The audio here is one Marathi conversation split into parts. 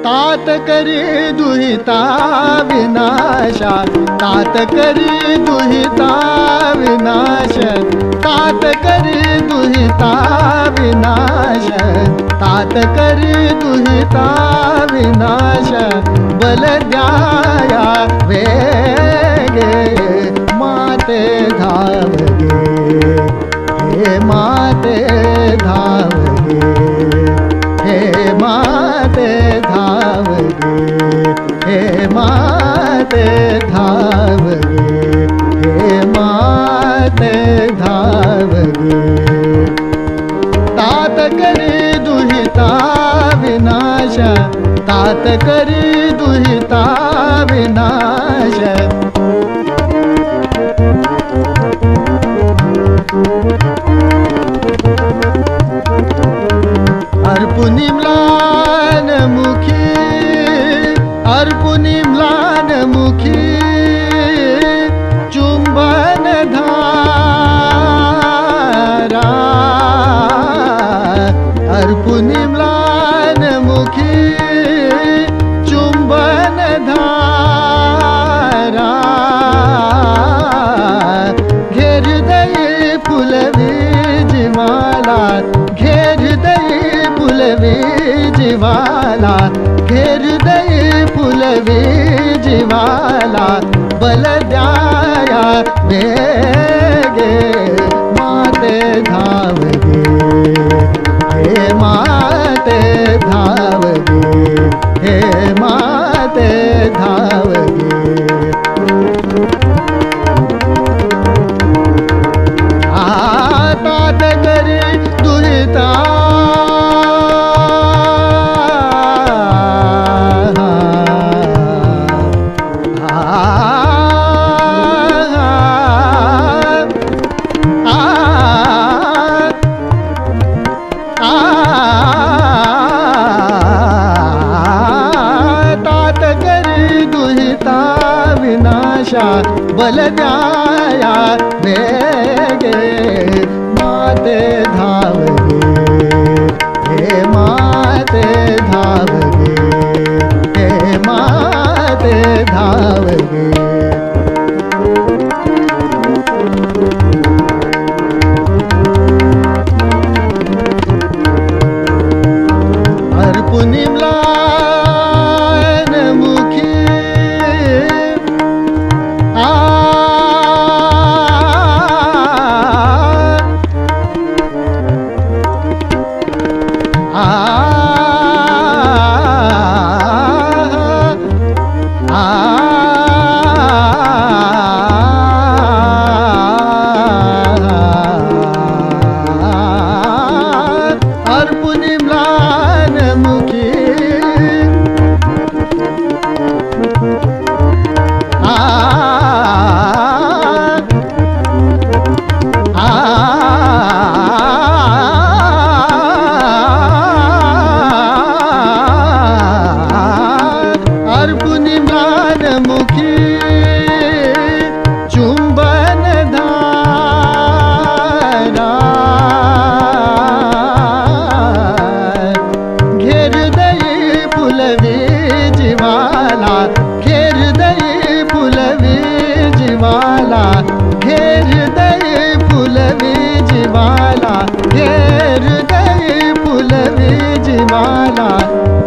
तात करी दुहिता विनाशा, तात करी दुहिता विनाश, तात करी दुहिता विनाश, तात करी दुहिता विनाश, बल द्याया वेगे माते धावगे, हे माते धावगे, हे माते धावगे, हे माते धावगे, हे माते धावगे। तात करी दुहिता विनाश, तात करी दुहिता विनाश, अर्पुनी म्लान मुखी, अर्पुनी म्लान मुखी, चुंबन धारा, अर्पुनी म्लान मुखी, चुंबन धारा, घेर दई फुलवी जिवाला, घेर दई फुलवी जिवाला, घेर दई फुलवी जिवाला, बल द्याया वेगे माते धावगे, हे माते धावगे, हे माते धावगे। तात करी दुहिता, तात करी दुहिता विनाशा, बल द्याया वेगे माते धावगे, हे माते धावगे, हे माते धावगे। अर्पुनी म्लान मुखी, अर्पुनी म्लान मुखी, अर्पुनी म्लान मुखी, चुंबन धारा, घेर दई फुलवी जिवाला, घेर दई फुलवी जिवाला, घेर दई फुलवी जिवाला, घेर दई फुलवी जिवाला,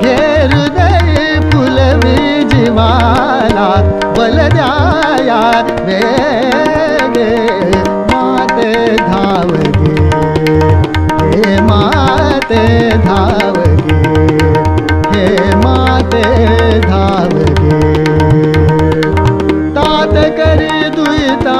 घेर दई फुलवी जिवाला, बल द्याया वेगे माते धावगे, हे माते धावगे, हे माते धावगे। तात करी दुहिता,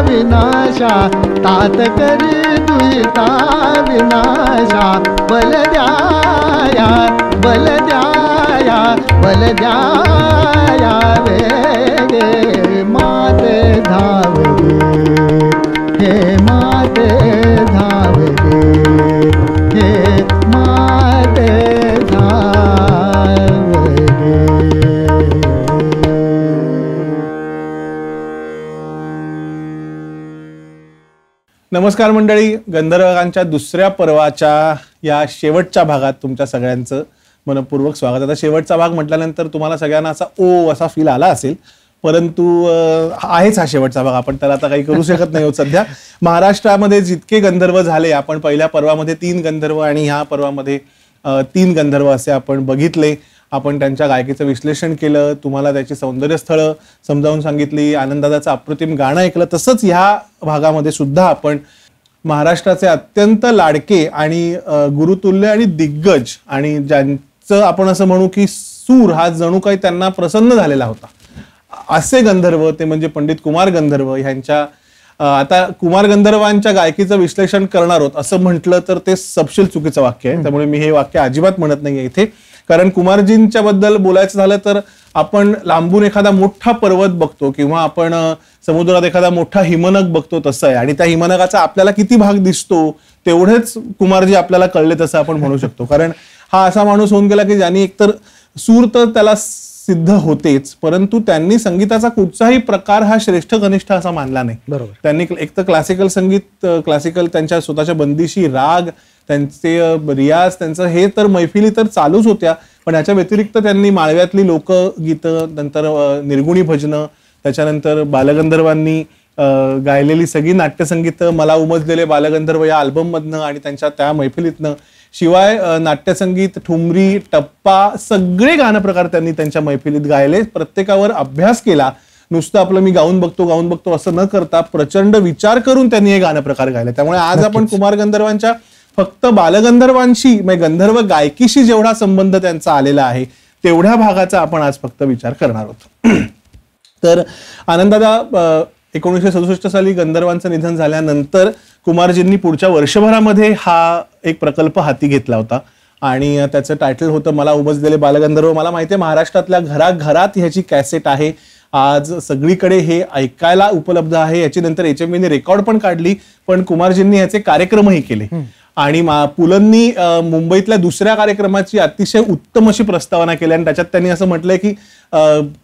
विनाशा, तात करी दुहिता विनाशा, बल द्याया, बल द्याया, बल द्याया वेगे माते धाव गे, हे माते धाव गे, हे माते धाव गे. नमस्कार मंडळी, गंधर्वांच्या दुसऱ्या पर्वाच्या या शेवटच्या भागात तुमच्या सगळ्यांचं मनपूर्वक स्वागत. आता शेवटचा भाग म्हटल्यानंतर तुम्हाला सगळ्यांना असा ओ असा फील आला असेल, परंतु आहेच हा शेवटचा भाग. आपण त्याला आता काही करू शकत नाही आहोत. सध्या महाराष्ट्रामध्ये जितके गंधर्व झाले, आपण पहिल्या पर्वामध्ये 3 गंधर्व आणि ह्या पर्वामध्ये 3 गंधर्व असे आपण बघितले. आपण त्यांच्या गायकीचं विश्लेषण केलं, तुम्हाला त्याची सौंदर्यस्थळं समजावून सांगितली, आनंददादाचं अप्रतिम गाणं ऐकलं. तसंच ह्या भागामध्ये सुद्धा आपण महाराष्ट्राचे अत्यंत लाडके आणि गुरुतुल्य आणि दिग्गज आणि ज्यांचं आपण असं म्हणू की सूर हा जणू काही त्यांना प्रसन्न झालेला होता, असे गंधर्व ते म्हणजे पंडित कुमार गंधर्व ह्यांच्या. आता कुमार गंधर्वांच्या गायकीचं विश्लेषण करणार आहोत असं म्हटलं तर ते सपशेल चुकीचं वाक्य आहे. त्यामुळे मी हे वाक्य अजिबात म्हणत नाहीये इथे. कारण कुमारजींच्या बद्दल बोलायचं झालं तर आपण लांबून एखादा मोठा पर्वत बघतो किंवा आपण समुद्रात एखादा मोठा हिमनग बघतो तसं आहे, आणि त्या हिमनगाचा आपल्याला किती भाग दिसतो तेवढेच कुमारजी आपल्याला कळले तसं आपण म्हणू शकतो. कारण हा असा माणूस होऊन गेला की ज्यांनी एकतर सूर तर त्याला सिद्ध होतेच, परंतु त्यांनी संगीताचा कुठचाही प्रकार हा श्रेष्ठ कनिष्ठ असा मानला नाही. बरोबर. त्यांनी एक तर क्लासिकल संगीत, क्लासिकल त्यांच्या स्वतःच्या बंदिशी राग, त्यांचे रियाज, त्यांचं हे तर मैफिली तर चालूच होत्या, पण याच्या व्यतिरिक्त त्यांनी माळव्यातली लोकगीतं, नंतर निर्गुणी भजनं, त्याच्यानंतर बालगंधर्वांनी गायलेली सगळी नाट्यसंगीतं, मला उमजलेले बालगंधर्व या अल्बममधनं आणि त्यांच्या त्या मैफिलीतनं, शिवाय नाट्यसंगीत, ठुमरी, टप्पा, सगळे गाणं प्रकार त्यांनी त्यांच्या मैफिलीत गायले. प्रत्येकावर अभ्यास केला. नुसतं आपलं मी गाऊन बघतो असं न करता प्रचंड विचार करून त्यांनी हे गाणं प्रकार गायले. त्यामुळे आज आपण कुमार गंधर्वांच्या फक्त बालगंधर्वांशी म्हणजे गंधर्व गायकीशी जेवढा संबंध त्यांचा आलेला आहे तेवढ्या भागाचा आपण आज फक्त विचार करणार आहोत. तर आनंददादा 1967 साली गंधर्वांचं निधन झाल्यानंतर कुमारजींनी पुढच्या वर्षभरामध्ये हा एक प्रकल्प हाती घेतला होता आणि त्याचं टायटल होतं मला उमजलेले बालगंधर्व. मला माहिती आहे महाराष्ट्रातल्या घराघरात ह्याची कॅसेट आहे, आज सगळीकडे हे ऐकायला उपलब्ध आहे. याची नंतर HMVने रेकॉर्ड पण काढली, पण कुमारजींनी ह्याचे कार्यक्रमही केले. आणि पुलंनी मुंबईतल्या दुसऱ्या कार्यक्रमाची अतिशय उत्तम अशी प्रस्तावना केली आणि त्याच्यात त्यांनी असं म्हटलंय की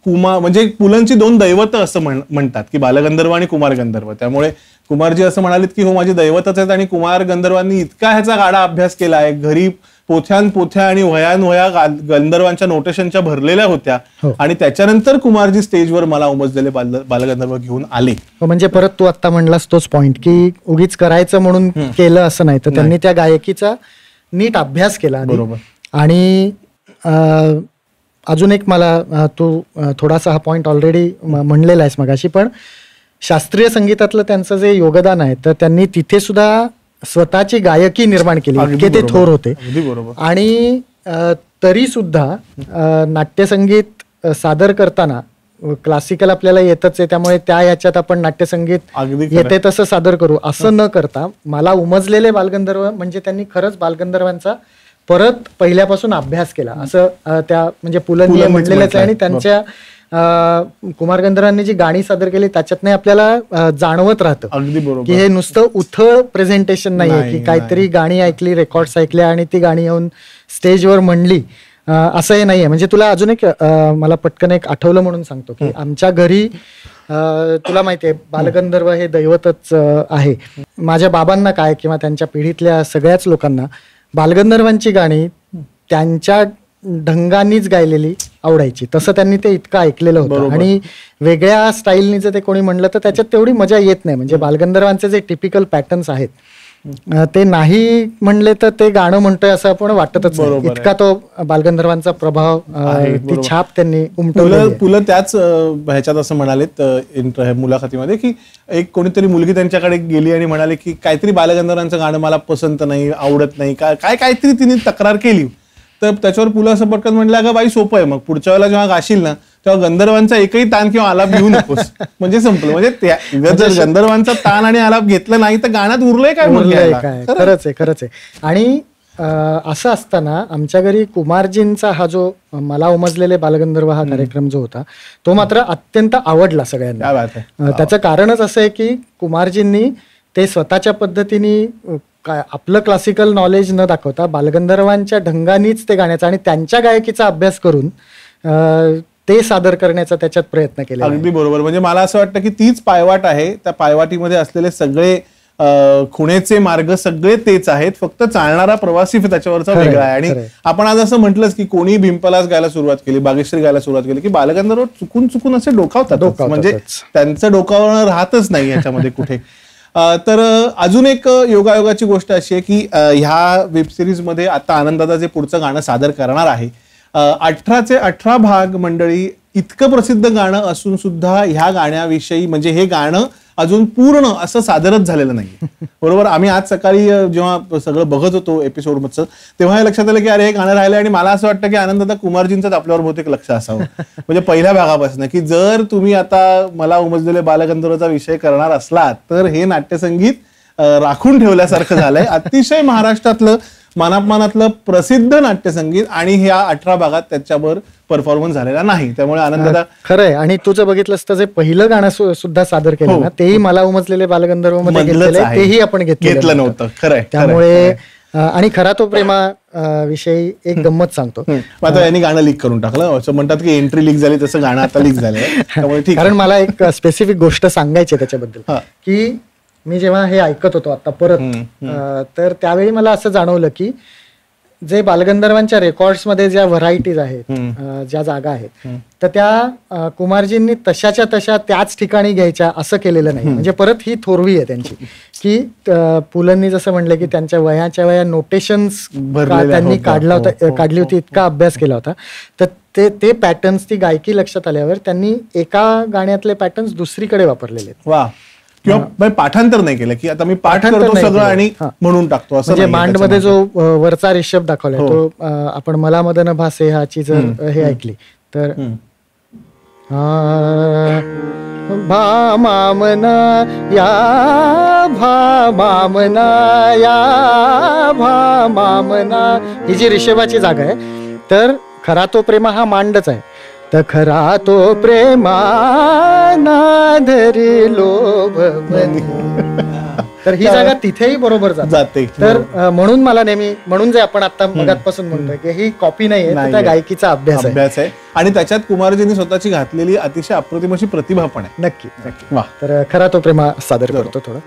म्हणजे पुलंची 2 दैवतं असं म्हणतात की बालगंधर्व आणि कुमार गंधर्व. त्यामुळे कुमारजी असं म्हणालेत की हो माझी दैवतच आहेत, आणि कुमार गंधर्वांनी इतका ह्याचा गाढा अभ्यास केला आहे, घरी पोथ्या आणि वह्या गंधर्वांच्या नोटेशनच्या भरलेल्या होत्या, आणि त्याच्यानंतर कुमारजी स्टेजवर मला उमजलेले बालगंधर्व घेऊन आले. म्हणजे परत तू आता म्हणलास तोच पॉइंट की उगीच करायचं म्हणून केलं असं नाही, तर त्यांनी त्या गायकीचा नीट अभ्यास केला. बरोबर. आणि अजून एक मला तू थोडासा हा पॉइंट ऑलरेडी म्हणलेला आहेस मगाशी, पण शास्त्रीय संगीतातलं त्यांचं जे योगदान आहे तर त्यांनी तिथे सुद्धा स्वतःची गायकी निर्माण केली, इतके ते थोर होते. आणि तरी सुद्धा नाट्यसंगीत सादर करताना क्लासिकल आपल्याला येतच आहे, त्यामुळे त्या याच्यात आपण नाट्यसंगीत येते तसं सादर करू असं न करता मला उमजलेले बालगंधर्व म्हणजे त्यांनी खरंच बालगंधर्वांचा परत पहिल्यापासून अभ्यास केला असं त्या म्हणजे पुलंनी म्हटलेलंच आहे. आणि त्यांच्या कुमार गंधर्वांनी जी गाणी सादर केली त्याच्यातनं आपल्याला जाणवत राहतं की हे नुसतं उथळ प्रेझेंटेशन नाहीये की काहीतरी गाणी ऐकली, रेकॉर्ड्स ऐकल्या आणि ती गाणी येऊन स्टेजवर म्हणली असं हे नाहीये. म्हणजे तुला अजून एक मला पटकन एक आठवलं म्हणून सांगतो की आमच्या घरी तुला माहितीये बालगंधर्व हे दैवतच आहे. माझ्या बाबांना काय किंवा त्यांच्या पिढीतल्या सगळ्याच लोकांना बालगंधर्वांची गाणी त्यांच्या ढंगानीच गायलेली आवडायची, तसं त्यांनी ते इतकं ऐकलेलं होतं. आणि वेगळ्या स्टाईलनी जर ते कोणी म्हणलं तर त्याच्यात तेवढी मजा येत नाही. म्हणजे बालगंधर्वांचे जे टिपिकल पॅटर्न्स आहेत ते नाही म्हणले तर ते गाणं म्हणतोय असं आपण वाटतच नाही, इतका तो बालगंधर्वांचा प्रभाव, ती छाप त्यांनी उमटवली. पुलं त्याच ह्याच्यात असं म्हणालेत मुलाखतीमध्ये की एक कोणीतरी मुलगी त्यांच्याकडे गेली आणि म्हणाले की काहीतरी बालगंधर्वांचं गाणं मला पसंत नाही, आवडत नाही, काहीतरी तिने तक्रार केली. तर त्याच्यावर पुलं असं पटकन म्हणलं अगं बाई सोपं आहे, मग पुढच्या वेळेला जेव्हा गाशील ना तेव्हा गंधर्वांचा एकही ताण किंवा आलाप घेऊ नकोस, म्हणजे संपलं. म्हणजे जर गंधर्वांचा ताण आणि आलाप घेतला नाही तर गाण्यात उरलंय काय? खरंच आहे. आणि असं असताना आमच्या घरी कुमारजींचा हा जो मला उमजलेले बालगंधर्व हा कार्यक्रम जो होता तो मात्र अत्यंत आवडला सगळ्यांना. त्याचं कारणच असं आहे की कुमारजींनी ते स्वतःच्या पद्धतीने आपलं क्लासिकल नॉलेज न दाखवता बालगंधर्वांच्या ढंगानीच ते गाण्याचा आणि त्यांच्या गायकीचा अभ्यास करून ते सादर करण्याचा त्याच्यात प्रयत्न केला. अगदी बरोबर. म्हणजे मला असं वाटतं की तीच पायवाट आहे. त्या पायवाटीमध्ये असलेले सगळे खुणेचे मार्ग सगळे तेच आहेत, फक्त चालणारा प्रवासी त्याच्यावरचा वेगळा आहे. आणि आपण आज असं म्हटलंच की कोणी भीमपलास गायला सुरुवात केली, बागेश्री गायला सुरुवात केली की बालगंधर्व चुकून चुकून असे डोकावतात, म्हणजे त्यांचं डोकावणं राहतच नाही याच्यामध्ये कुठे. तर अजून एक योगायोगाची गोष्ट अशी आहे की ह्या वेबसिरीज मध्ये आता आनंददादा जे पुढचं गाणं सादर करणार आहे 18चे 18 भाग मंडळी, इतकं प्रसिद्ध गाणं असून सुद्धा ह्या गाण्याविषयी म्हणजे हे गाणं अजून पूर्ण असं सादरच झालेलं नाही. बरोबर. आम्ही आज सकाळी जेव्हा सगळं बघत होतो एपिसोडचं तेव्हा हे लक्षात आलं की अरे हे गाणं राहिलं. आणि मला असं वाटतं की आनंददादा कुमारजींचंच आपल्यावर बहुतेक लक्ष असावं म्हणजे पहिल्या भागापासून की जर तुम्ही आता मला उमजलेले बालगंधर्वचा विषय करणार असलात तर हे नाट्यसंगीत राखून ठेवल्यासारखं झालंय. अतिशय महाराष्ट्रातलं मानापमानातलं प्रसिद्ध नाट्यसंगीत आणि ह्या 18 भागात त्याच्यावर परफॉर्मन्स झालेला नाही. त्यामुळे आनंददा खरंय. आणि तुझं बघितलंस तर जे पहिलं गाणं सुद्धा सादर केलं ना तेही मला उमजलेले बालगंधर्व मध्ये घेतलेलं आहे, तेही आपण घेतलं नव्हतं. खरंय. त्यामुळे आणि खरा तो प्रेमा विषयी एक गंमत सांगतो. आता यांनी गाणं लीक करून टाकलं, असं म्हणतात की एंट्री लीक झाली तसं गाणं आता लीक झालंय. त्यामुळे ठीक. कारण मला एक स्पेसिफिक गोष्ट सांगायची त्याच्याबद्दल की मी जेव्हा हे ऐकत होतो आता परत तर त्यावेळी मला असं जाणवलं की जे बालगंधर्वांच्या रेकॉर्ड्समध्ये ज्या व्हरायटीज आहेत, ज्या जागा आहेत, तर त्या कुमारजींनी तशाच्या तशा त्याच ठिकाणी घ्यायच्या असं केलेलं नाही. म्हणजे परत ही थोरवी आहे त्यांची की पुलंनी जसं म्हणलं की त्यांच्या वयाच्या वया नोटेशन्स त्यांनी काढली होती, इतका अभ्यास केला होता. तर ते पॅटर्न्स, ती गायकी लक्षात आल्यावर त्यांनी एका गाण्यातले पॅटर्न्स दुसरीकडे वापरलेले आहेत. किंवा पाठांतर नाही केलं की आता मी पाठ करतो सगळं आणि म्हणून टाकतो असं. म्हणजे मांडमध्ये जो वरचा रिषभ दाखवलाय तो आपण मला मदन भासे ह्याची जर हे ऐकली तर भामामना या भामामना या भामामना ही जी रिषभाची जागा आहे तर खरा तो प्रेमा हा मांडच आहे. तर खरा तो प्रेमा नाधरी लोभ मनी, तर ही जागा तिथेही बरोबर जाते. तर म्हणून मला नेहमी, म्हणून जे आपण आता मगातपासून म्हणतोय की ही कॉपी नाहीये, त्या गायकीचा अभ्यास आहे. आणि त्याच्यात कुमारजींनी स्वतःची घातलेली अतिशय अप्रतिम अशी प्रतिभा पण आहे. नक्की नक्की. तर खरा तो प्रेमा सादर करतो थोडं.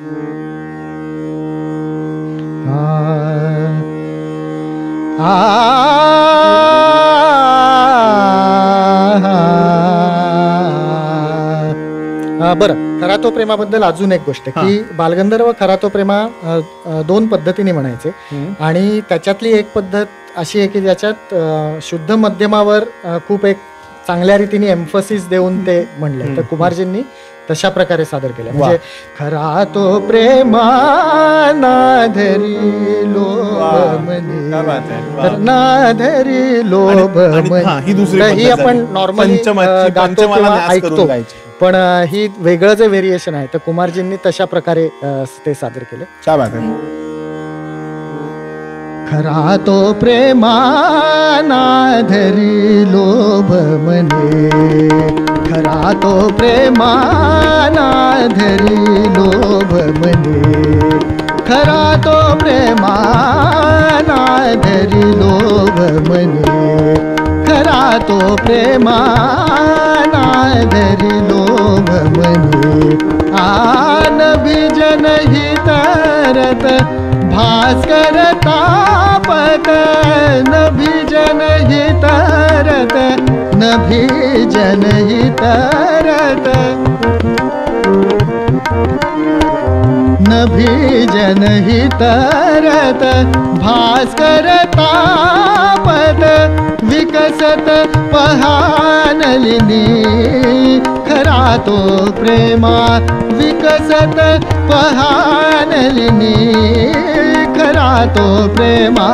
बरं, खरा तो प्रेमाबद्दल अजून एक गोष्ट की बालगंधर्व खरा तो प्रेमा दोन पद्धतीने म्हणायचे. आणि त्याच्यातली एक पद्धत अशी आहे की ज्याच्यात शुद्ध मध्यमावर खूप एक चांगल्या रीतीने एम्फसिस देऊन ते म्हणले. तर कुमारजींनी तशा प्रकारे सादर केलं. म्हणजे खरा तो प्रेमा नाधरी लोभ मनी, तर नाधरी लोभ मनी ही आपण नॉर्मली गातो किंवा ऐकतो, पण ही वेगळं जे व्हेरिएशन आहे तर कुमारजींनी तशा प्रकारे ते सादर केले. खरा तो प्रेमा नाधरी लोभ मने, खरा तो प्रेमा नाधरी लोभ मने, खरा तो प्रेमा नाधरी लोभ मने, खरा तो प्रेमा नाधरी लोभ मने. आन बीजन ही तरत भास्कर तापत, नभीजन ही तरत, नभीजन ही तरत, नभीजन ही तरत, भास्कर तापत, विकसत पहानलिनी. खरा तो प्रेमा विकसत पहानलिनी, खरा तो प्रेमा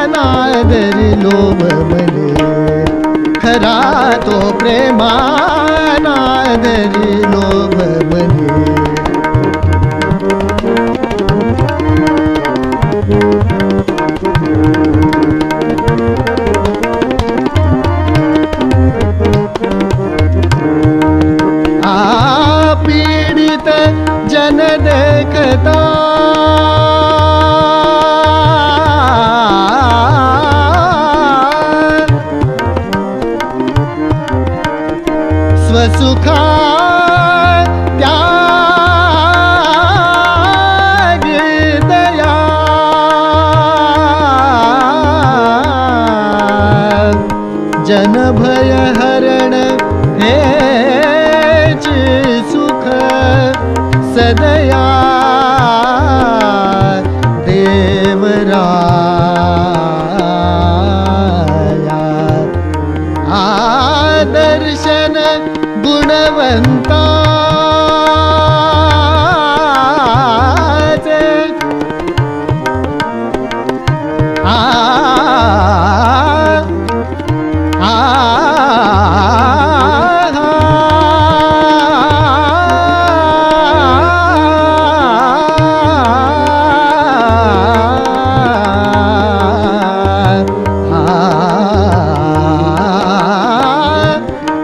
नाधरी लोभ मने, खरा तो प्रेमा नाधरी लोभ मने. सुखा त्याग दया जन भय हरण हेच सुख सदया देवराया आदर्शन गुणवंताचे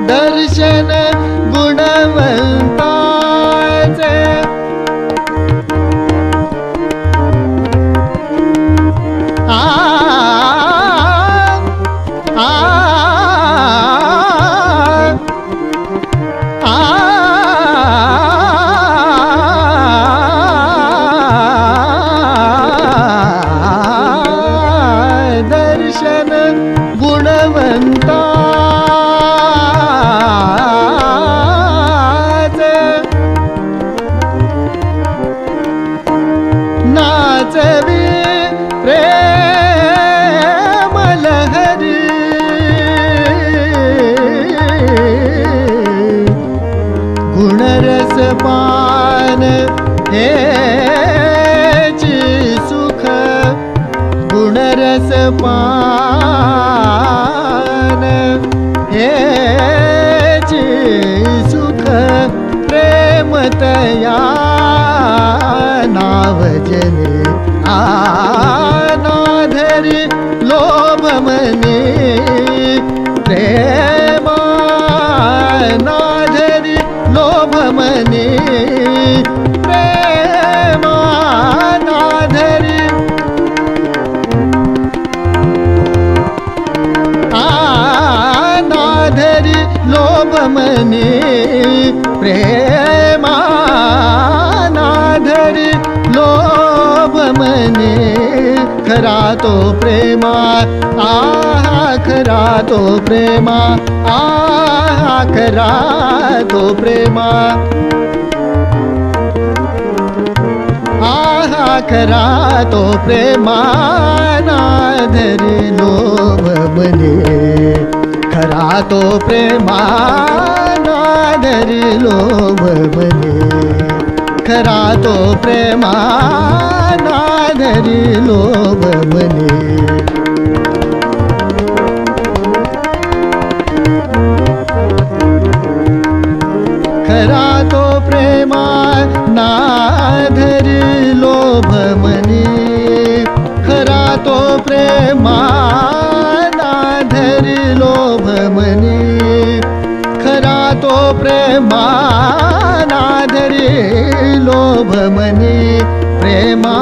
दर्शन गुणवंताचे दर्शन गुणवंताचे नाचवी प्रेम लहरी गुणरस पान हेच सुख गुणरस पान हेच सुख प्रेमतया नावजने आनाधरी लोभ मने प्रेमा नाधरी लोभ मने प्रेमा नाधरी नाधरी लोभ मने प्रेमा नाधरी लोभ मने खरा तो प्रेमा आहा खरा तो प्रेमा आहा खरा तो प्रेमा आहा खरा तो प्रेमा नाधरी लोभ मने खरा तो प्रेमा नाधरी लोभ मने खरा तो प्रेमा नाधरी लोभ मने खरा तो प्रेमा नाधरी लोभ मने खरा तो प्रेमा नाधरी लोभ मने खरा तो प्रेमा नाधरी लोभ मने प्रेमा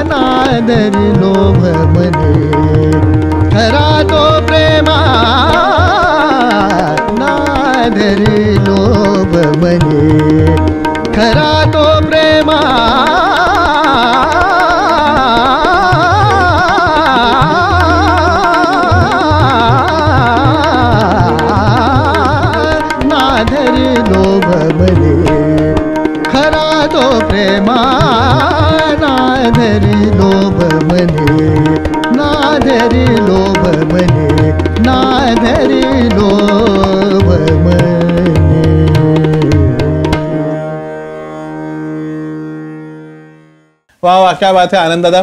नाधरी लोभ मने खरा तो प्रेमा नाधरी लोभ मने खरा तो प्रेमा नाधरी लोभ मने खरा तो प्रेमा नाधरी लोभ मने नाधरी लोभ मने नाधरी लोभ मने वा वा क्या बात आहे आनंद दादा.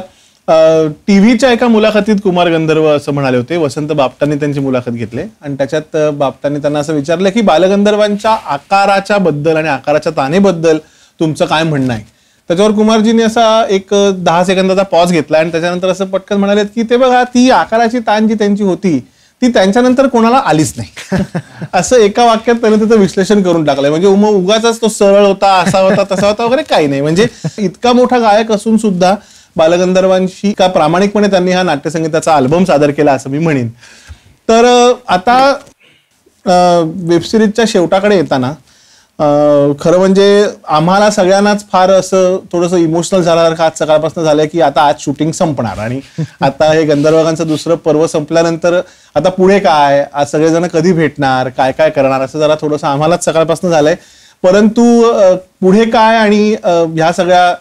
टीव्हीच्या एका मुलाखतीत कुमार गंधर्व असं म्हणाले होते, वसंत बापटांनी त्यांची मुलाखत घेतली आणि त्याच्यात बापटांनी त्यांना असं विचारलं की बालगंधर्वांच्या आकाराच्या बद्दल आणि आकाराच्या तानेबद्दल तुमचं काय म्हणणं आहे. त्याच्यावर कुमारजींनी असा एक 10 सेकंदाचा पॉज घेतला आणि त्याच्यानंतर असं पटकन म्हणाले की ते बघा, ती आकाराची ताण जी त्यांची होती ती त्यांच्यानंतर कोणाला आलीच नाही. असं एका वाक्यात त्याने त्याचं विश्लेषण करून टाकलंय. म्हणजे उगाच तो सरळ होता, असा होता, तसा होता वगैरे काही नाही. म्हणजे इतका मोठा गायक असून सुद्धा बालगंधर्वांशी का प्रामाणिकपणे त्यांनी हा नाट्यसंगीताचा अल्बम सादर केला असं मी म्हणेन. तर आता वेबसिरीजच्या शेवटाकडे येताना खरं म्हणजे आम्हाला सगळ्यांनाच फार असं थोडंसं इमोशनल झाल्यासारखं आज सकाळपासून झालंय की आता आज शूटिंग संपणार आणि आता हे गंधर्वगांचं दुसरं पर्व संपल्यानंतर आता पुढे काय, आज सगळेजण कधी भेटणार, काय काय करणार, असं जरा थोडंसं आम्हालाच सकाळपासून झालंय. परंतु पुढे काय आणि ह्या सगळ्या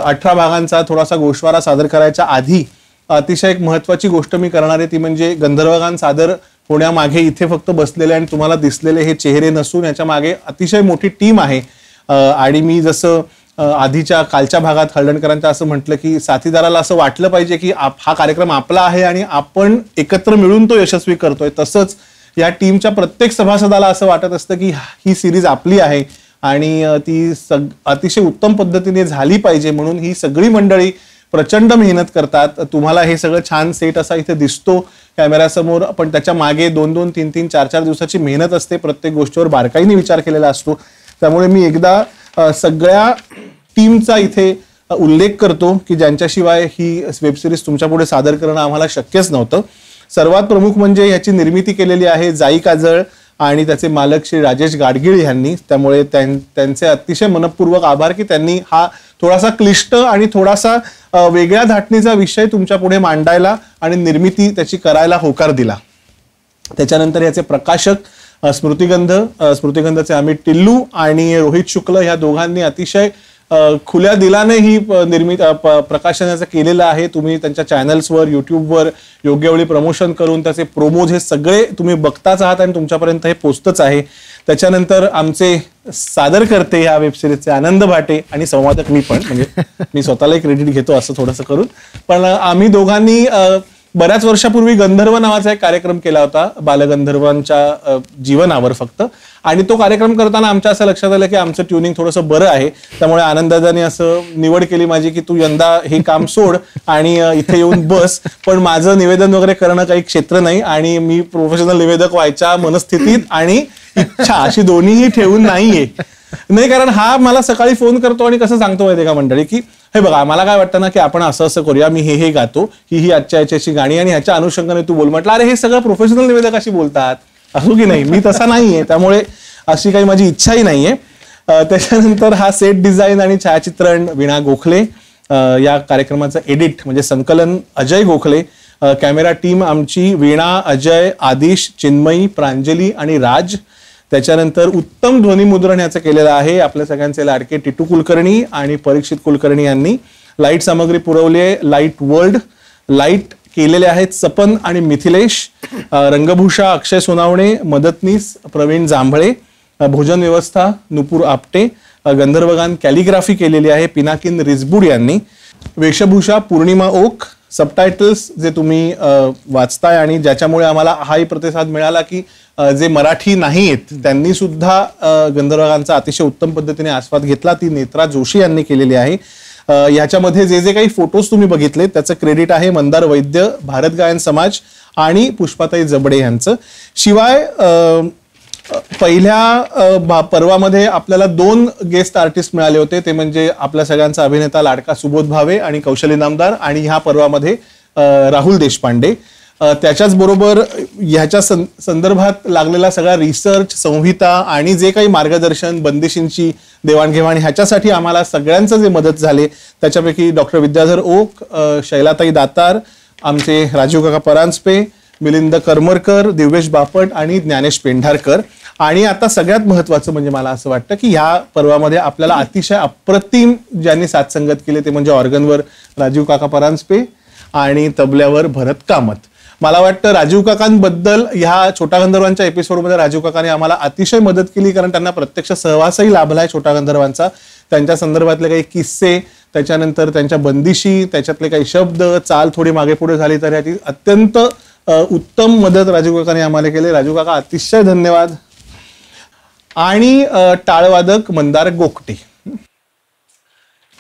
18 भागांचा थोडासा गोषवारा सादर करायच्या आधी अतिशय एक महत्वाची गोष्ट मी करणार आहे, ती म्हणजे गंधर्वगान सादर होण्यामागे इथे फक्त बसलेले आणि तुम्हाला दिसलेले हे चेहरे नसून याच्या मागे अतिशय मोठी टीम आहे. आणि मी जसं आधीच्या कालच्या भागात हळदणकरांच्या असं म्हटलं की साथीदाराला असं वाटलं पाहिजे की हा कार्यक्रम आपला आहे आणि आपण एकत्र मिळून तो यशस्वी करतोय, तसंच या टीमच्या प्रत्येक सभासदाला असं वाटत असतं की ही सिरीज आपली आहे आणि ती अतिशय उत्तम पद्धतीने झाली पाहिजे. म्हणून ही सगळी मंडळी प्रचंड मेहनत करतात. तुम्हाला हे सगळं छान सेट असा इथे दिसतो कॅमेऱ्यासमोर, पण त्याच्या मागे 2-2, 3-3, 4-4 दिवसाची मेहनत असते. प्रत्येक गोष्टीवर बारकाईने विचार केलेला असतो. त्यामुळे मी एकदा सगळ्या टीमचा इथे उल्लेख करतो की ज्यांच्याशिवाय ही वेबसिरीज तुमच्या पुढे सादर करणं आम्हाला शक्यच नव्हतं. सर्वात प्रमुख म्हणजे याची निर्मिती केलेली आहे जाई काजळ आणि त्याचे मालक श्री राजेश गाडगीळ यांनी. त्यामुळे त्यांचे अतिशय मनपूर्वक आभार की त्यांनी हा थोडासा क्लिष्ट आणि थोडासा वेगळ्या धाटणीचा विषय तुमच्या पुढे मांडायला आणि निर्मिती त्याची करायला होकार दिला. त्याच्यानंतर याचे प्रकाशक स्मृतिगंधचे अमित टिल्लू आणि रोहित शुक्ल ह्या दोघांनी अतिशय खुल्या दिलाने ही प्रकाशनाचं केलेलं आहे. तुम्ही त्यांच्या चॅनल्सवर, युट्यूबवर योग्य वेळी प्रमोशन करून त्याचे प्रोमोज हे सगळे तुम्ही बघताच आहात आणि तुमच्यापर्यंत हे पोचतच आहे. त्याच्यानंतर आमचे सादर करते ह्या वेबसिरीजचे आनंद भाटे आणि संवादक मी पण, म्हणजे मी स्वतःलाही क्रेडिट घेतो असं थोडंसं करून. पण आम्ही दोघांनी बऱ्याच वर्षापूर्वी गंधर्व नावाचा एक कार्यक्रम केला होता बालगंधर्वांच्या जीवनावर फक्त, आणि तो कार्यक्रम करताना आमच्या असं लक्षात आलं की आमचं ट्युनिंग थोडंसं बरं आहे. त्यामुळे आनंददादांनी असं निवड केली माझी की तू यंदा हे काम सोड आणि इथे येऊन बस, पण माझं निवेदन वगैरे करणं काही क्षेत्र नाही आणि मी प्रोफेशनल निवेदक व्हायच्या मनस्थितीत आणि इच्छा अशी दोन्हीही ठेवून नाहीये. नाही, कारण हा मला सकाळी फोन करतो आणि कसं सांगतो माहितीये का मंडळी की हे बघा मला काय वाटतं ना की आपण असं असं करूया, मी हे गातो, ही आजच्या याच्याची गाणी आणि ह्याच्या अनुषंगाने तू बोल. म्हटलं अरे हे सगळं प्रोफेशनल निवेदक अशी बोलतात असो की नाही, मी तसा नाहीये, त्यामुळे अशी काही माझी इच्छाही नाहीये. त्याच्यानंतर हा सेट डिझाईन आणि छायाचित्रण वीणा गोखले, या कार्यक्रमाचं एडिट म्हणजे संकलन अजय गोखले, कॅमेरा टीम आमची वीणा, अजय, आदिश, चिन्मयी, प्रांजली आणि राज. त्याच्यानंतर उत्तम ध्वनिमुद्रण याचं केलेलं आहे आपल्या सगळ्यांचे लाडके टिटू कुलकर्णी आणि परीक्षित कुलकर्णी यांनी. लाईट सामग्री पुरवली आहे लाईट वर्ल्ड. लाईट केलेले आहेत सपन आणि मिथिलेश. रंगभूषा अक्षय सोनावणे, मदतनीस प्रवीण जांभळे, भोजन व्यवस्था नुपूर आपटे, गंधर्वगान कॅलिग्राफी केलेली आहे पिनाकिन रिजबूड यांनी. वेशभूषा पूर्णिमा ओक. सबटायटल्स जे तुम्ही वाचताय आणि ज्याच्यामुळे आम्हाला हाही प्रतिसाद मिळाला की जे मराठी नाही आहेत त्यांनी सुद्धा गंधर्वगानचा अतिशय उत्तम पद्धतीने आस्वाद घेतला, ती नेत्रा जोशी यांनी केलेली आहे. ह्याच्यामध्ये जे जे काही फोटोज तुम्ही बघितले त्याचं क्रेडिट आहे मंदार वैद्य, भारत गायन समाज आणि पुष्पाताई जबडे यांचं. शिवाय पहिल्या पर्वामध्ये आपल्याला 2 गेस्ट आर्टिस्ट मिळाले होते, ते म्हणजे आपल्या सगळ्यांचा अभिनेता लाडका सुबोध भावे आणि कौशल इनामदार, आणि ह्या पर्वामध्ये राहुल देशपांडे. त्याच्याच बरोबर ह्याच्या संदर्भात लागलेला सगळा रिसर्च, संहिता आणि जे काही मार्गदर्शन, बंदिशींची देवाणघेवाण ह्याच्यासाठी आम्हाला सगळ्यांचं जे मदत झाले त्याच्यापैकी डॉक्टर विद्याधर ओक, शैलाताई दातार, आमचे राजीव काका परांजपे, मिलिंद करमरकर, दिव्येश बापट आणि ज्ञानेश पेंढारकर. आणि आता सगळ्यात महत्वाचं म्हणजे मला असं वाटतं की ह्या पर्वामध्ये आपल्याला अतिशय अप्रतिम ज्यांनी साथ संगत केले ते म्हणजे ऑर्गनवर राजीव काका परांजपे आणि तबल्यावर भरत कामत. मला वाटतं राजीव काकांबद्दल ह्या छोटा गंधर्वांच्या एपिसोडमध्ये राजीव काकांनी आम्हाला अतिशय मदत केली, कारण त्यांना प्रत्यक्ष सहवासही लाभलाय छोटा गंधर्वांचा. त्यांच्या संदर्भातले काही किस्से, त्याच्यानंतर त्यांच्या बंदिशी, त्याच्यातले काही शब्द, चाल थोडी मागे पुढे झाली तर याची अत्यंत उत्तम मदत राजीव काकांनी आम्हाला केली. राजीव काका अतिशय धन्यवाद. आणि टाळवादक मंदार गोकटे.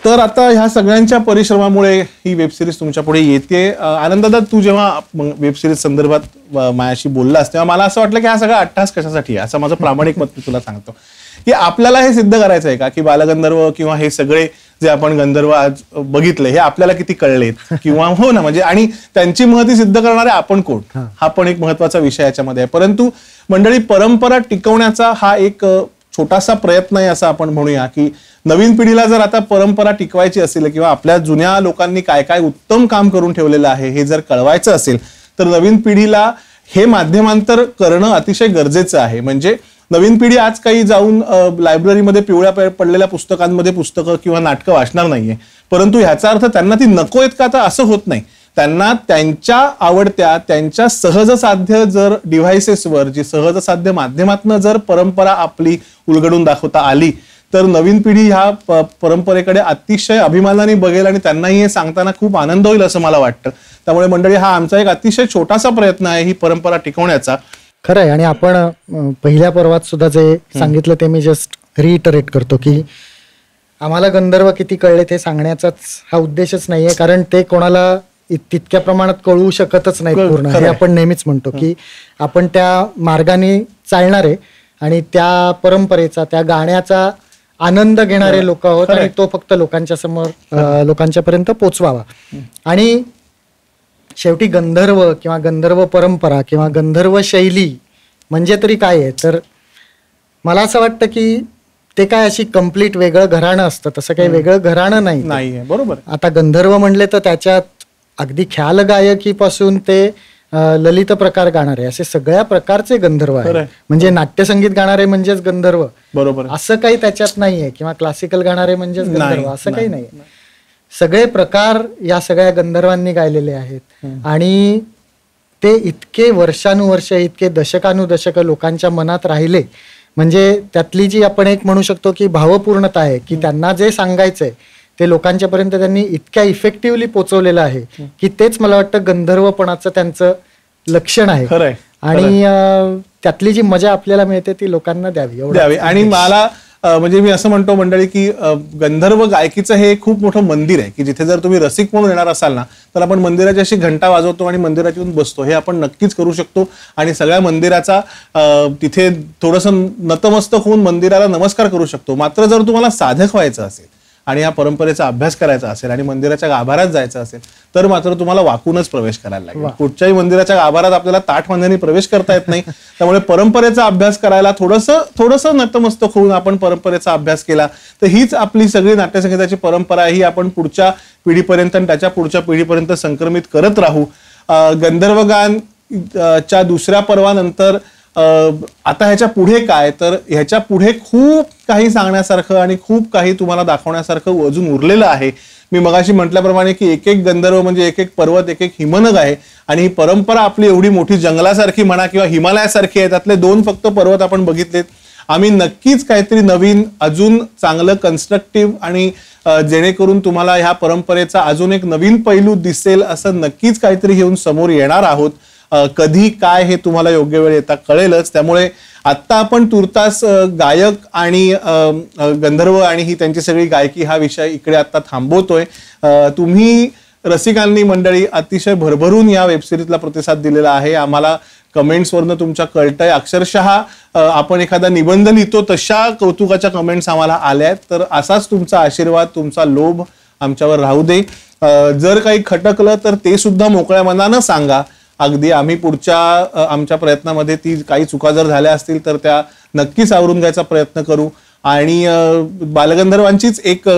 तर आता ह्या सगळ्यांच्या परिश्रमामुळे ही वेबसिरीज तुमच्या पुढे येते. आनंददादा, तू जेव्हा वेबसिरीज संदर्भात माझ्याशी बोललास तेव्हा मला असं वाटलं की हा सगळा अट्टहास कशासाठी आहे, असं माझं प्रामाणिक मत मी तुला सांगतो की आपल्याला हे सिद्ध करायचं आहे का की बालगंधर्व किंवा हे सगळे जे आपण गंधर्व आज बघितले हे आपल्याला किती कळलेत किंवा हो ना, म्हणजे आणि त्यांची महती सिद्ध करणारे आपण कोण, हा पण एक महत्वाचा विषय याच्यामध्ये आहे. परंतु मंडळी, परंपरा टिकवण्याचा हा एक छोटासा प्रयत्न आहे असं आपण म्हणूया की नवीन पिढीला जर आता परंपरा टिकवायची असेल किंवा आपल्या जुन्या लोकांनी काय काय उत्तम काम करून ठेवलेलं आहे हे जर कळवायचं असेल तर नवीन पिढीला हे माध्यमांतर करणं अतिशय गरजेचं आहे. म्हणजे नवीन पिढी आज काही जाऊन लायब्ररीमध्ये पिवळ्या पडलेल्या पुस्तकांमध्ये पुस्तकं किंवा नाटकं वाचणार नाहीये, परंतु ह्याचा अर्थ त्यांना ती नको आहेत का, तर असं होत नाही. त्यांना त्यांच्या आवडत्या, त्यांच्या सहजसाध्य जर डिव्हाइसेसवर, जी सहजसाध्य माध्यमातनं जर परंपरा आपली उलगडून दाखवता आली तर नवीन पिढी ह्या परंपरेकडे अतिशय अभिमानाने बघेल आणि त्यांनाही हे सांगताना खूप आनंद होईल असं मला वाटतं. त्यामुळे मंडळी, हा आमचा एक अतिशय छोटासा प्रयत्न आहे ही परंपरा टिकवण्याचा. खरं आहे. आणि आपण पहिल्या पर्वात सुद्धा जे सांगितलं ते मी जस्ट रिइटरेट करतो की आम्हाला गंधर्व किती कळले ते सांगण्याचाच हा उद्देशच नाहीये, कारण ते कोणाला तितक्या प्रमाणात कळू शकतच नाही पूर्ण. हे आपण नेहमीच म्हणतो की आपण त्या मार्गाने चालणारे आणि त्या परंपरेचा, त्या गाण्याचा आनंद घेणारे लोक आहोत आणि तो फक्त लोकांच्या समोर, लोकांच्यापर्यंत पोचवावा. आणि शेवटी गंधर्व किंवा गंधर्व परंपरा किंवा गंधर्व शैली म्हणजे तरी काय आहे, तर मला असं वाटतं की ते काय अशी कम्प्लीट वेगळं घराणं असतं, तसं काही वेगळं घराणं नाही. बरोबर. आता गंधर्व म्हणले तर त्याच्यात अगदी ख्याल गायकीपासून ते ललित प्रकार गाणारे असे सगळ्या प्रकारचे गंधर्व आहेत. म्हणजे नाट्यसंगीत गाणारे म्हणजेच गंधर्व, बरोबर, असं काही त्याच्यात नाहीये. किंवा क्लासिकल गाणारे म्हणजेच गंधर्व असं काही नाही. सगळे प्रकार या सगळ्या गंधर्वांनी गायलेले आहेत आणि ते इतके वर्षानुवर्ष, इतके दशकानुदशक लोकांच्या मनात राहिले. म्हणजे त्यातली जी आपण एक म्हणू शकतो की भावपूर्णता आहे की त्यांना जे सांगायचंय ते लोकांच्या पर्यंत त्यांनी इतक्या इफेक्टिव्हली पोहोचवलेलं आहे की तेच मला वाटतं गंधर्वपणाचं त्यांचं लक्षण आहे. आणि त्यातली जी मजा आपल्याला मिळते ती लोकांना द्यावी. आणि मला म्हणजे मी असं म्हणतो मंडळी की गंधर्व गायकीचं हे खूप मोठं मंदिर आहे की जिथे जर तुम्ही रसिक म्हणून येणार असाल ना तर आपण मंदिराची अशी घंटा वाजवतो आणि मंदिरात येऊन बसतो, हे आपण नक्कीच करू शकतो. आणि सगळ्या मंदिराचा तिथे थोडंसं नतमस्तक होऊन मंदिराला नमस्कार करू शकतो. मात्र जर तुम्हाला साधक व्हायचं असेल आणि या परंपरेचा अभ्यास करायचा असेल आणि मंदिराच्या गाभाऱ्यात जायचं असेल तर मात्र तुम्हाला वाकूनच प्रवेश करायला लागेल. कुठच्याही मंदिराच्या गाभाऱ्यात आपल्याला ताठमांद्याने प्रवेश करता येत नाही. त्यामुळे परंपरेचा अभ्यास करायला थोडंसं नतमस्तक होऊन आपण परंपरेचा अभ्यास केला तर हीच आपली सगळी नाट्यसंगीताची परंपरा ही आपण पुढच्या पिढीपर्यंत आणि त्याच्या पुढच्या पिढीपर्यंत संक्रमित करत राहू. गंधर्वगान च्या दुसऱ्या पर्वानंतर आता ह्याच्या पुढे काय, तर ह्याच्या पुढे खूप काही सांगण्यासारखं आणि खूप काही तुम्हाला दाखवण्यासारखं अजून उरलेलं आहे. मी मगाशी म्हटल्याप्रमाणे की एक एक गंधर्व म्हणजे एक एक पर्वत, एक एक हिमनग आहे. आणि ही परंपरा आपली एवढी मोठी जंगलासारखी म्हणा किंवा हिमालयासारखी आहे, त्यातले 2 फक्त पर्वत आपण बघितलेत. आम्ही नक्कीच काहीतरी नवीन, अजून चांगलं कन्स्ट्रक्टिव्ह आणि जेणेकरून तुम्हाला ह्या परंपरेचा अजून एक नवीन पैलू दिसेल असं नक्कीच काहीतरी घेऊन समोर येणार आहोत. कधी काय हे तुम्हाला योग्य वेळ येता कळेलच. त्यामुळे आत्ता आपण तुर्तास गायक आणि गंधर्व आणि ही त्यांची सगळी गायकी हा विषय इकडे आता थांबवतोय. तुम्ही रसिकांनी मंडळी अतिशय भरभरून या वेबसिरीजला प्रतिसाद दिलेला आहे. आम्हाला कमेंट्सवरनं तुमच्या कळतंय, अक्षरशः आपण एखादा निबंध लिहितो तशा कौतुकाच्या कमेंट्स आम्हाला आल्या आहेत. तर असाच तुमचा आशीर्वाद, तुमचा लोभ आमच्यावर राहू दे. जर काही खटकलं तर ते सुद्धा मोकळ्या मनानं सांगा. अगदी आम्ही पुढच्या आमच्या प्रयत्नामध्ये ती काही चुका जर झाल्या असतील तर त्या नक्कीच आवरून घ्यायचा प्रयत्न करू. आणि बालगंधर्वांचीच एक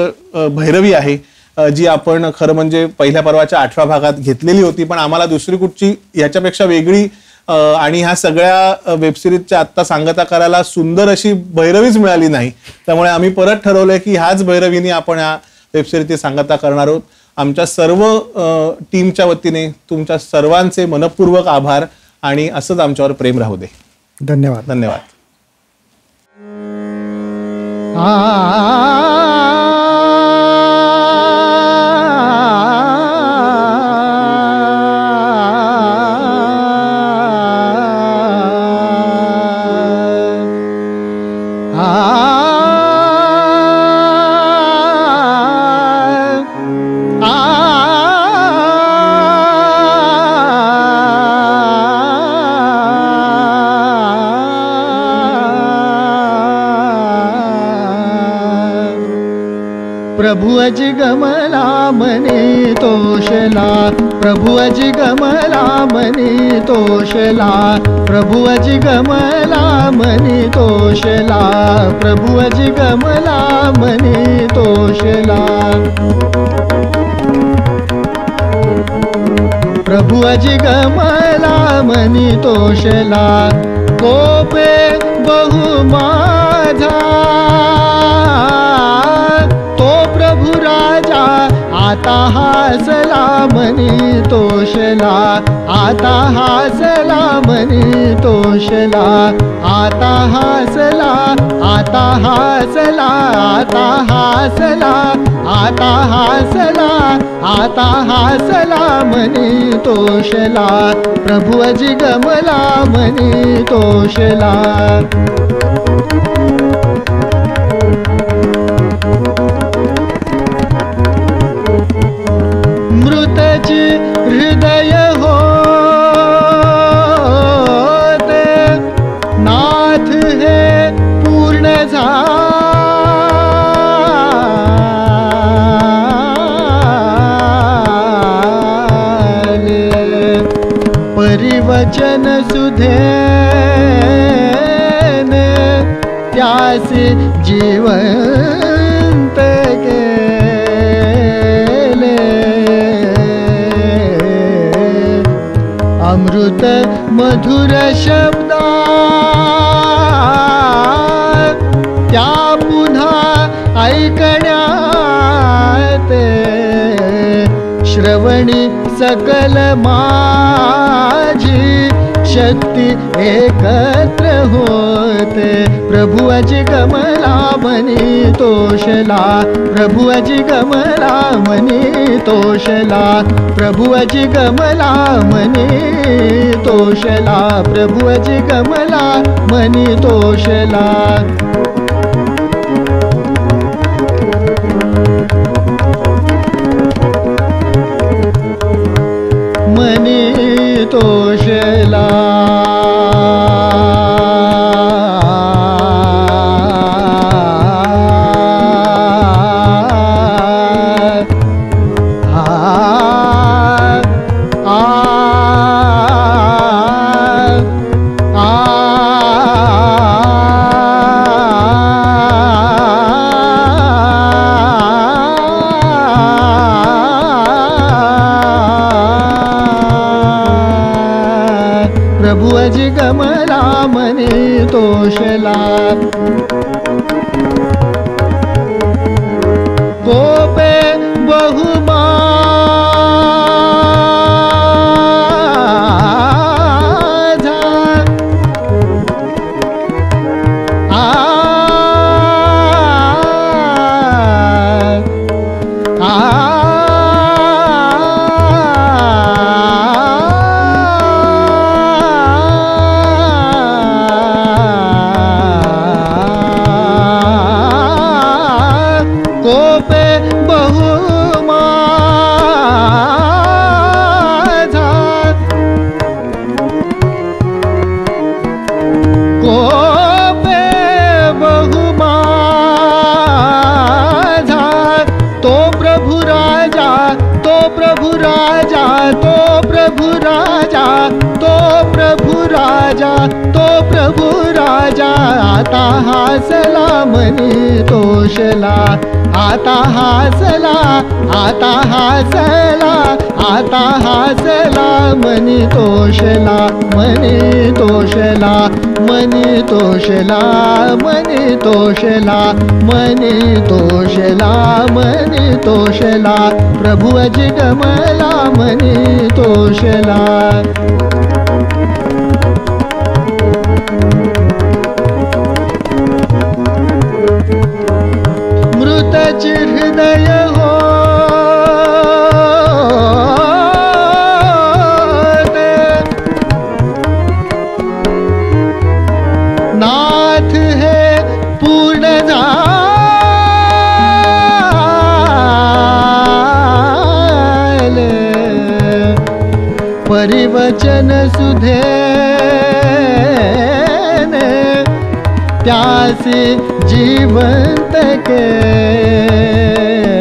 भैरवी आहे जी आपण खरं म्हणजे पहिल्या पर्वाच्या 8व्या भागात घेतलेली होती, पण आम्हाला दुसरी कुठची ह्याच्यापेक्षा वेगळी आणि ह्या सगळ्या वेबसिरीजच्या आत्ता सांगता करायला सुंदर अशी भैरवीच मिळाली नाही. त्यामुळे आम्ही परत ठरवलंय की ह्याच भैरवीने आपण ह्या वेबसिरीजची सांगता करणार आहोत. आमच्या सर्व टीमच्या वतीने तुमच्या सर्वांचे मनपूर्वक आभार आणि असंच आमच्यावर प्रेम राहू दे. धन्यवाद. धन्यवाद. प्रभु अजी गमला मनी तोषला, प्रभु अजी गमला मनी तोषला, प्रभु अजी गमला मनी तोषला, प्रभु अजी गमला मनी तोषला, प्रभु अजी गमला मनी तोषला, कोपे बहु माझा तो प्रभु राजा आता हासला मनी तोषला, आता हासला मनी तोषला, आता हासला, आता हासला, आता हासला, आता हासला, आता हासला मनी तोषला, प्रभु अजी गमला मनी तोषला, मृतची हृदय होते नाथ हे पूर्ण झाले, परिवचन सुधेने त्यासी जीवंत केले, अमृत मधुर शब्दा त्या पुन्हा ऐकण्यात श्रवणी सकल माझी शक्ती एकत्र होते, प्रभु अजी गमला मनी तोषला, प्रभु अजी गमला मनी तोषला, प्रभु अजी गमला मनी तोषला, प्रभु अजी गमला मनी तोषला, मनी तोषला, प्रभु अजी गमला मनी तोषला, कोपे बहु माझा कोपे बहु माझा, कोपे बहु माझा, तो प्रभु राजा, तो प्रभु राजा, तो प्रभु राजा, तो प्रभु राजा, तो प्रभु राजा आता हासला मनी तोषला, आता हासला, आता हासला, आता हासला मनी तोषला, मनी तोषला, मनी तोषला, मनी तोषला, मनी तोषला, मनी तोषला, प्रभु अजी गमला मनी तोषला, मृतची हृदय होते नाथ हे पूर्ण झाले, परिवचन सुधेने त्यासी जीवंत केले,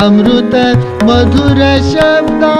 अमृत मधुर शब्दा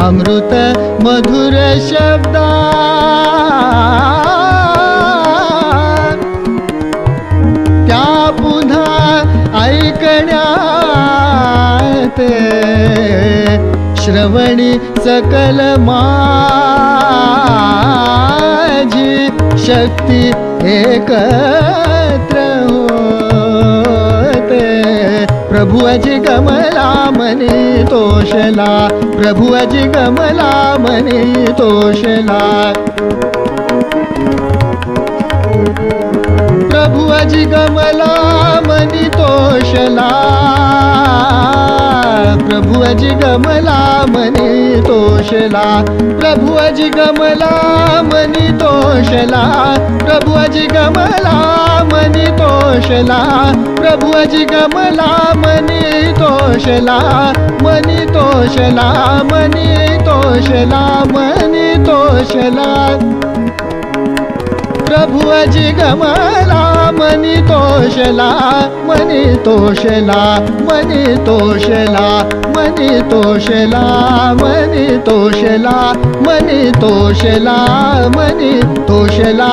अमृत मधुर शब्दा त्या पुन्हा ऐकण्यात श्रवणी सकल माझी शक्ती एकत्र होते. प्रभु अजी कमला मनी तोषला, प्रभु अजी कमला मनी तोषला, प्रभु अजी कमला मनी तोषला, प्रभु अजी कमला मनी तोषला, प्रभु अजी कमला मनी तोषला, प्रभु अजी कमला मनी तोषला, प्रभु अजी कमला मनी तोषला, मनी तोषला, मनी तोषला, मनी तोषला, प्रभु अजी कमला मनी तोषला, मनी तोषला, मनी तोषला, मनी तोषला, मनी तोषला, मनी तोषला, मनी तोषला,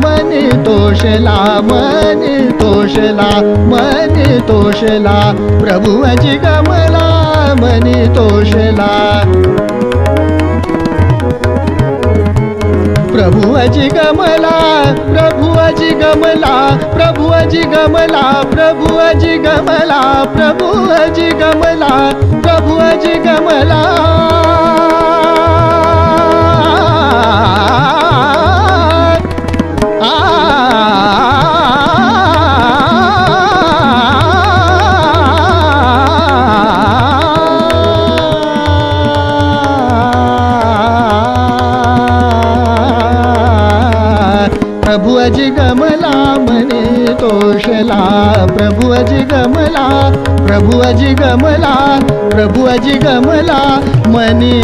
मनी तोषला, मनी तोषला, मनी तोषला, प्रभु अजी कमला मनी तोषला, प्रभु अजी कमला, प्रभु अजी कमला, प्रभु अजी कमला, प्रभु अजी कमला, प्रभु अजी कमला, प्रभु अजी कमला, प्रभु अजी कमला मनी तोषला, प्रभु अजी कमला, प्रभु अजी कमला, प्रभु अजी कमला मनी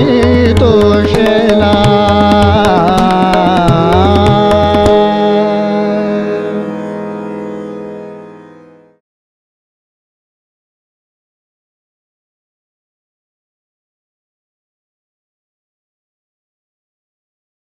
तोषला.